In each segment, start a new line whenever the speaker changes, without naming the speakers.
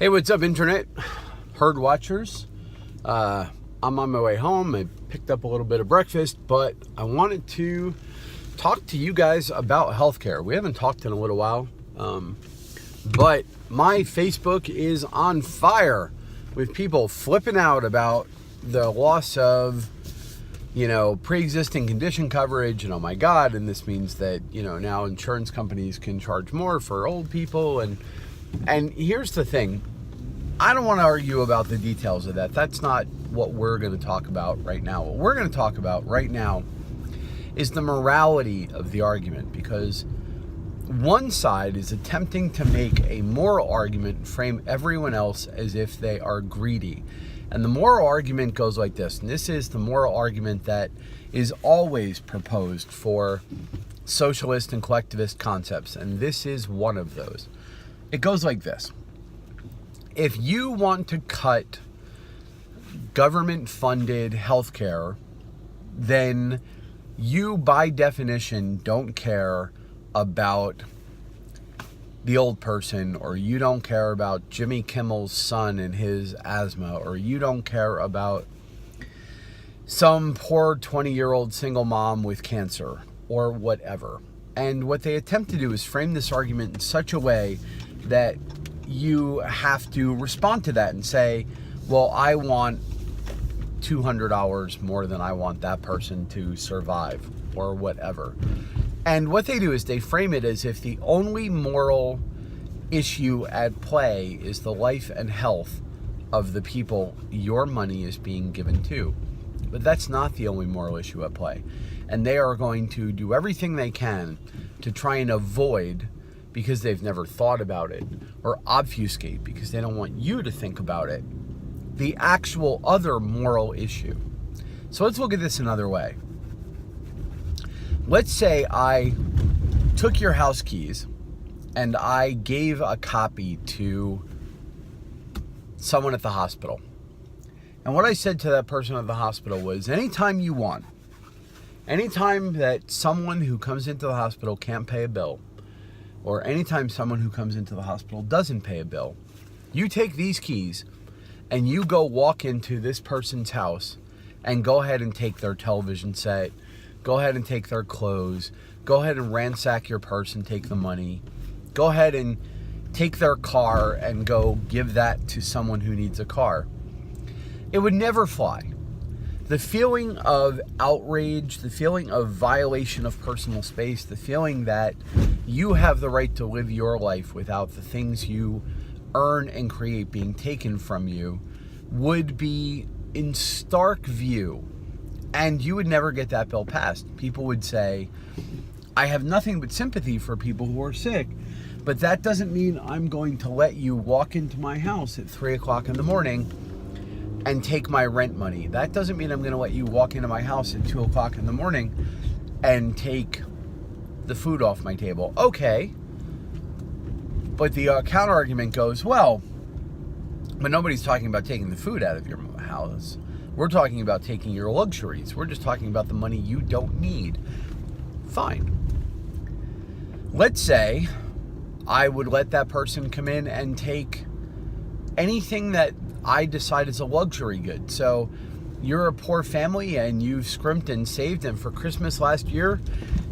Hey, what's up, internet? Herd watchers. I'm on my way home. I picked up a little bit of breakfast, but I wanted to talk to you guys about healthcare. We haven't talked in a little while, but my Facebook is on fire with people flipping out about the loss of, pre-existing condition coverage, and oh my God, and this means that, now insurance companies can charge more for old people, and here's the thing. I don't want to argue about the details of that. That's not what we're going to talk about right now. What we're going to talk about right now is the morality of the argument, because one side is attempting to make a moral argument and frame everyone else as if they are greedy. And the moral argument goes like this, and this is the moral argument that is always proposed for socialist and collectivist concepts, and this is one of those. It goes like this. If you want to cut government-funded healthcare, then you, by definition, don't care about the old person, or you don't care about Jimmy Kimmel's son and his asthma, or you don't care about some poor 20-year-old single mom with cancer, or whatever. And what they attempt to do is frame this argument in such a way that you have to respond to that and say, well, I want $200 more than I want that person to survive, or whatever. And what they do is they frame it as if the only moral issue at play is the life and health of the people your money is being given to. But that's not the only moral issue at play. And they are going to do everything they can to try and avoid, because they've never thought about it, or obfuscate because they don't want you to think about it, the actual other moral issue. So let's look at this another way. Let's say I took your house keys and I gave a copy to someone at the hospital. And what I said to that person at the hospital was, anytime you want, anytime that someone who comes into the hospital can't pay a bill, or anytime someone who comes into the hospital doesn't pay a bill, you take these keys and you go walk into this person's house and go ahead and take their television set, go ahead and take their clothes, go ahead and ransack your purse and take the money, go ahead and take their car and go give that to someone who needs a car. It would never fly. The feeling of outrage, the feeling of violation of personal space, the feeling that you have the right to live your life without the things you earn and create being taken from you, would be in stark view, and you would never get that bill passed. People would say, I have nothing but sympathy for people who are sick, but that doesn't mean I'm going to let you walk into my house at 3 o'clock in the morning and take my rent money. That doesn't mean I'm going to let you walk into my house at 2 o'clock in the morning and take the food off my table. Okay. But the counter argument goes, well, but nobody's talking about taking the food out of your house. We're talking about taking your luxuries. We're just talking about the money you don't need. Fine. Let's say I would let that person come in and take anything that I decide is a luxury good. So you're a poor family and you've scrimped and saved, and for Christmas last year,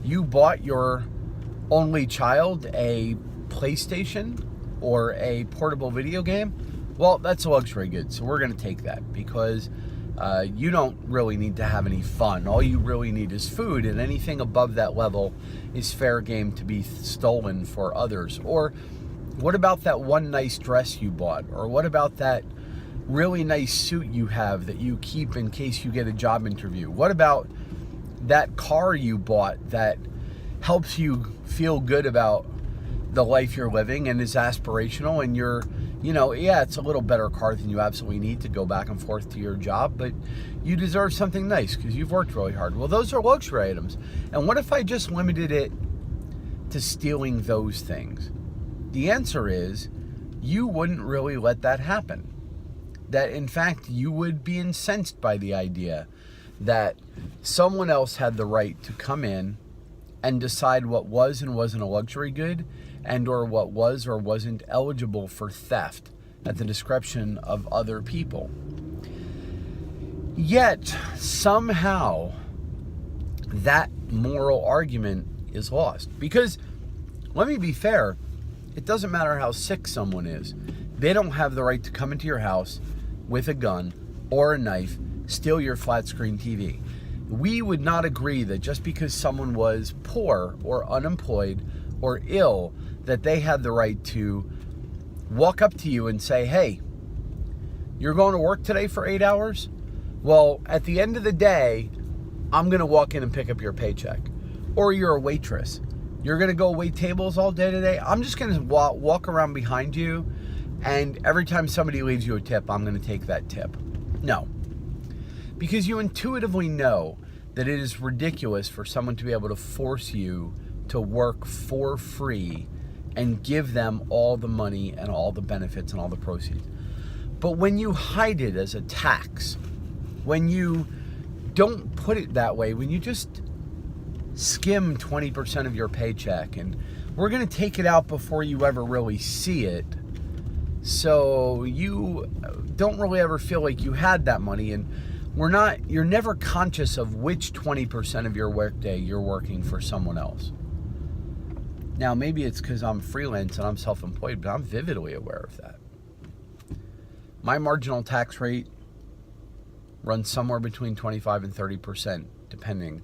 you bought your only child a PlayStation or a portable video game. Well, that's a luxury good, so we're going to take that because you don't really need to have any fun. All you really need is food, and anything above that level is fair game to be stolen for others. Or what about that one nice dress you bought? Or what about that really nice suit you have that you keep in case you get a job interview? What about that car you bought that helps you feel good about the life you're living and is aspirational, and you're, it's a little better car than you absolutely need to go back and forth to your job, but you deserve something nice because you've worked really hard. Well, those are luxury items. And what if I just limited it to stealing those things? The answer is you wouldn't really let that happen. That, in fact, you would be incensed by the idea that someone else had the right to come in and decide what was and wasn't a luxury good, and or what was or wasn't eligible for theft. at the discretion of other people. Yet, somehow, that moral argument is lost. Because, let me be fair, it doesn't matter how sick someone is. They don't have the right to come into your house with a gun or a knife, steal your flat screen TV. We would not agree that just because someone was poor or unemployed or ill, that they had the right to walk up to you and say, hey, you're going to work today for 8 hours? Well, at the end of the day, I'm going to walk in and pick up your paycheck. Or you're a waitress. You're going to go wait tables all day today? I'm just going to walk around behind you, and every time somebody leaves you a tip, I'm going to take that tip. No. Because you intuitively know that it is ridiculous for someone to be able to force you to work for free and give them all the money and all the benefits and all the proceeds. But when you hide it as a tax, when you don't put it that way, when you just skim 20% of your paycheck and we're going to take it out before you ever really see it, so you don't really ever feel like you had that money, and you're never conscious of which 20% of your workday you're working for someone else. Now, maybe it's because I'm freelance and I'm self-employed, but I'm vividly aware of that. My marginal tax rate runs somewhere between 25 and 30%, depending,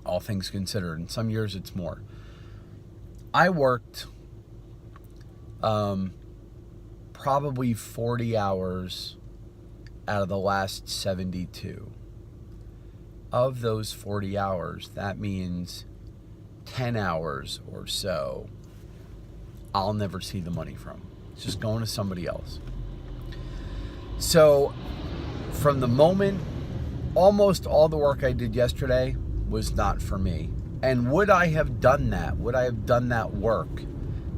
all things considered. In some years, it's more. I worked probably 40 hours out of the last 72. Of those 40 hours, that means 10 hours or so I'll never see the money from. It's just going to somebody else. So from the moment, almost all the work I did yesterday was not for me. And would I have done that? Would I have done that work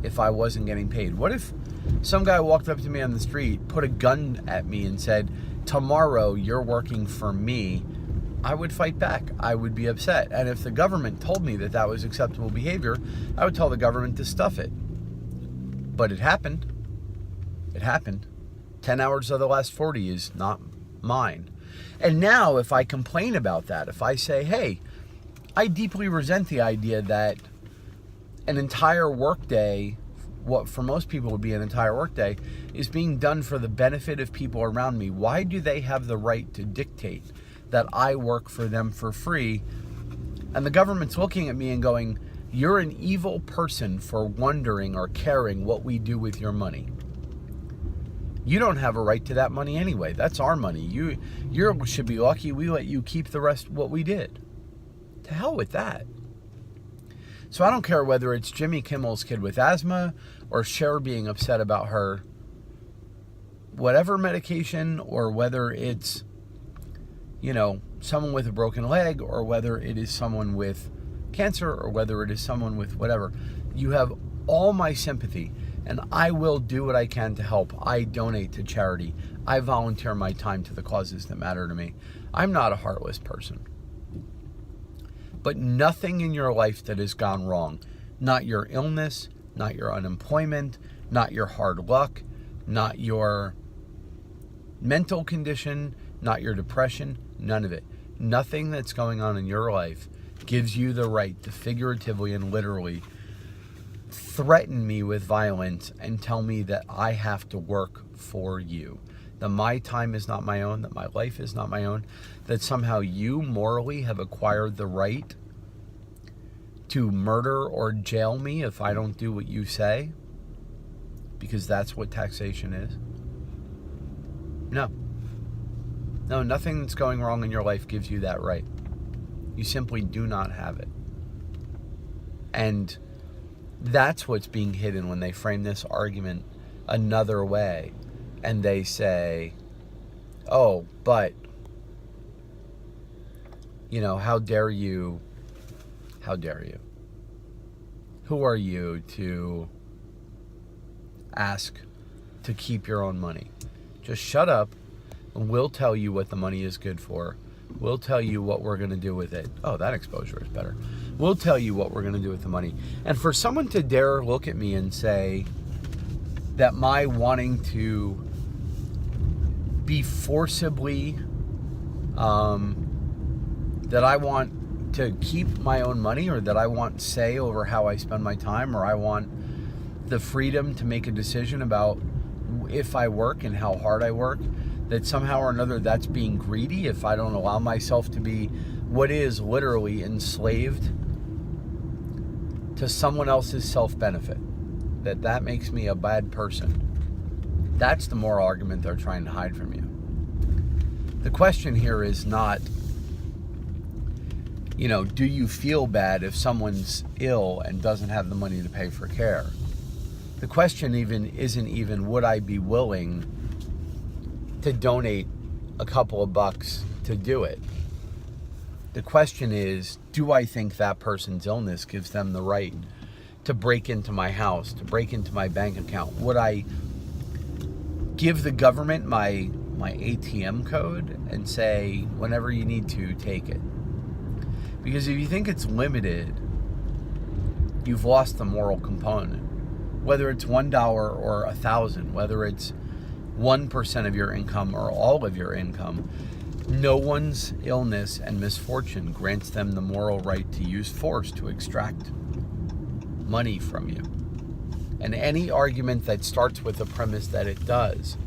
if I wasn't getting paid? What if some guy walked up to me on the street, put a gun at me and said, tomorrow you're working for me? I would fight back. I would be upset. And if the government told me that that was acceptable behavior, I would tell the government to stuff it. But it happened. It happened. 10 hours of the last 40 is not mine. And now if I complain about that, if I say, hey, I deeply resent the idea that an entire workday, what for most people would be an entire workday, is being done for the benefit of people around me. Why do they have the right to dictate that I work for them for free? And the government's looking at me and going, you're an evil person for wondering or caring what we do with your money. You don't have a right to that money anyway. That's our money. You should be lucky we let you keep the rest of what we did. To hell with that. So I don't care whether it's Jimmy Kimmel's kid with asthma or Cher being upset about her whatever medication, or whether it's, someone with a broken leg, or whether it is someone with cancer, or whether it is someone with whatever. You have all my sympathy, and I will do what I can to help. I donate to charity. I volunteer my time to the causes that matter to me. I'm not a heartless person. But nothing in your life that has gone wrong, not your illness, not your unemployment, not your hard luck, not your mental condition, not your depression, none of it. Nothing that's going on in your life gives you the right to figuratively and literally threaten me with violence and tell me that I have to work for you. That my time is not my own, that my life is not my own, that somehow you morally have acquired the right to murder or jail me if I don't do what you say, because that's what taxation is. No, nothing that's going wrong in your life gives you that right. You simply do not have it. And that's what's being hidden when they frame this argument another way. And they say, oh, but, how dare you? How dare you? Who are you to ask to keep your own money? Just shut up, and we'll tell you what the money is good for. We'll tell you what we're going to do with it. Oh, that exposure is better. We'll tell you what we're going to do with the money. And for someone to dare look at me and say, that my wanting to be forcibly, that I want to keep my own money, or that I want say over how I spend my time, or I want the freedom to make a decision about if I work and how hard I work, that somehow or another that's being greedy if I don't allow myself to be what is literally enslaved to someone else's self-benefit, that makes me a bad person. That's the moral argument they're trying to hide from you. The question here is not, do you feel bad if someone's ill and doesn't have the money to pay for care? The question isn't even would I be willing to donate a couple of bucks to do it. The question is, do I think that person's illness gives them the right to break into my house, to break into my bank account? Would I give the government my ATM code and say, whenever you need to, take it? Because if you think it's limited, you've lost the moral component. Whether it's $1 or $1,000, whether it's 1% of your income or all of your income, no one's illness and misfortune grants them the moral right to use force to extract money from you. And any argument that starts with the premise that it does,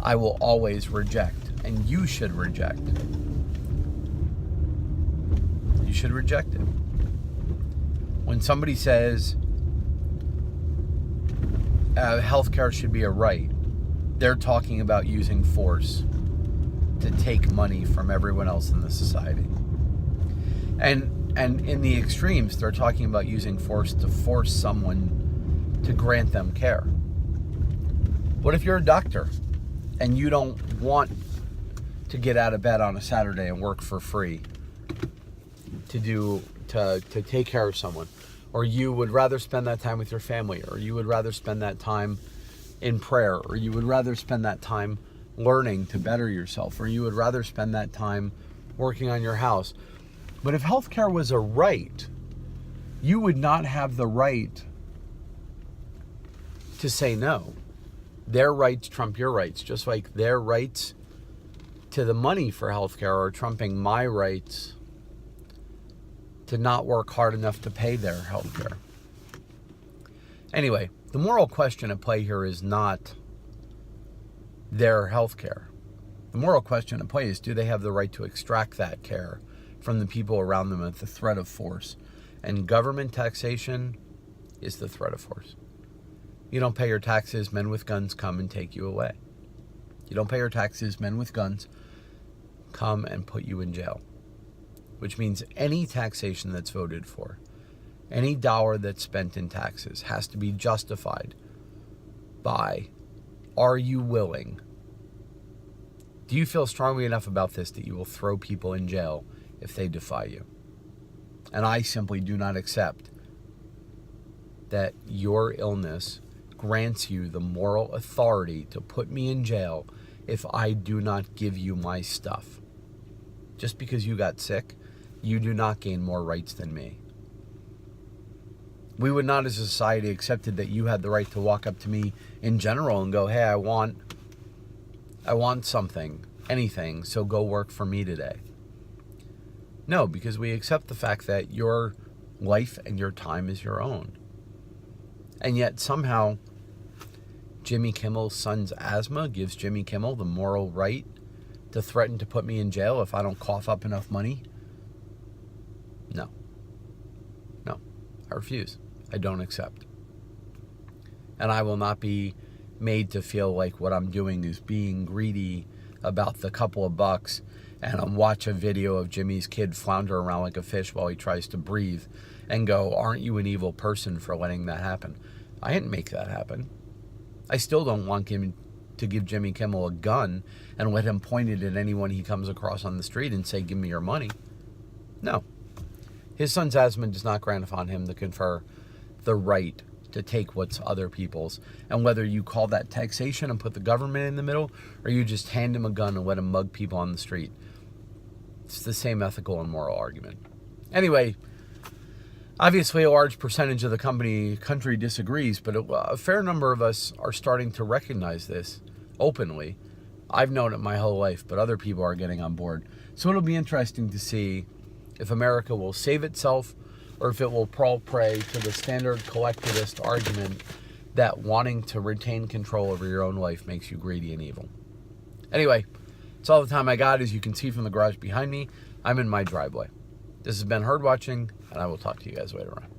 I will always reject, and you should reject. You should reject it. When somebody says healthcare should be a right, they're talking about using force to take money from everyone else in the society. And in the extremes, they're talking about using force to force someone to grant them care. What if you're a doctor and you don't want to get out of bed on a Saturday and work for free to take care of someone? Or you would rather spend that time with your family, or you would rather spend that time in prayer, or you would rather spend that time learning to better yourself, or you would rather spend that time working on your house. But if healthcare was a right, you would not have the right to say no. Their rights trump your rights, just like their rights to the money for healthcare are trumping my rights to not work hard enough to pay their healthcare. Anyway, the moral question at play here is not their healthcare. The moral question at play is, do they have the right to extract that care from the people around them at the threat of force? And government taxation is the threat of force. You don't pay your taxes, men with guns come and take you away. You don't pay your taxes, men with guns come and put you in jail. Which means any taxation that's voted for, any dollar that's spent in taxes has to be justified by, are you willing? Do you feel strongly enough about this that you will throw people in jail if they defy you? And I simply do not accept that your illness grants you the moral authority to put me in jail if I do not give you my stuff. Just because you got sick, you do not gain more rights than me. We would not as a society accepted that you had the right to walk up to me in general and go, hey, I want something, anything, so go work for me today. No, because we accept the fact that your life and your time is your own. And yet somehow Jimmy Kimmel's son's asthma gives Jimmy Kimmel the moral right to threaten to put me in jail if I don't cough up enough money. No, I refuse. I don't accept. And I will not be made to feel like what I'm doing is being greedy about the couple of bucks and watch a video of Jimmy's kid flounder around like a fish while he tries to breathe and go, aren't you an evil person for letting that happen? I didn't make that happen. I still don't want him to give Jimmy Kimmel a gun and let him point it at anyone he comes across on the street and say, give me your money. No. His son's asthma does not grant upon him to confer the right to take what's other people's. And whether you call that taxation and put the government in the middle, or you just hand him a gun and let him mug people on the street, it's the same ethical and moral argument. Anyway, Obviously, a large percentage of the country disagrees, but a fair number of us are starting to recognize this openly. I've known it my whole life, but other people are getting on board. So it'll be interesting to see if America will save itself or if it will fall prey to the standard collectivist argument that wanting to retain control over your own life makes you greedy and evil. Anyway, it's all the time I got. As you can see from the garage behind me, I'm in my driveway. This has been Herd Watching, and I will talk to you guys later on.